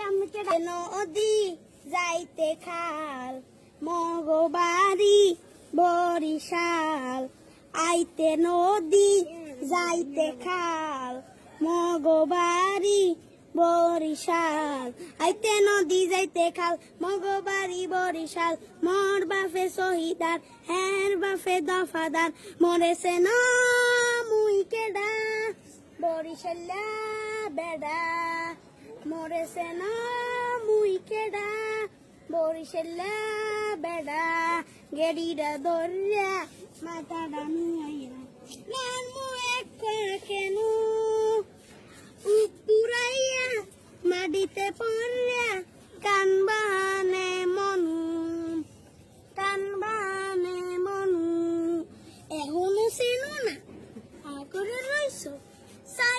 নদী যাইতে খাল মগবাড়ি বরিশাল আইতে নদী যাইতে খাল মগবাড়ি বরিশাল আইতে নদী যাইতে খাল মগবাড়ি বরিশাল মোর বাপে শহীদার হের বাপে দফাদার মরেছে না মুই কেডা বরিশাল্লা বেডা মরেছে না মুই কেডা বরিশাল্লা বেডা গেড়িরা দরিয়া মাথা ডানুয়া নান মু এক কেন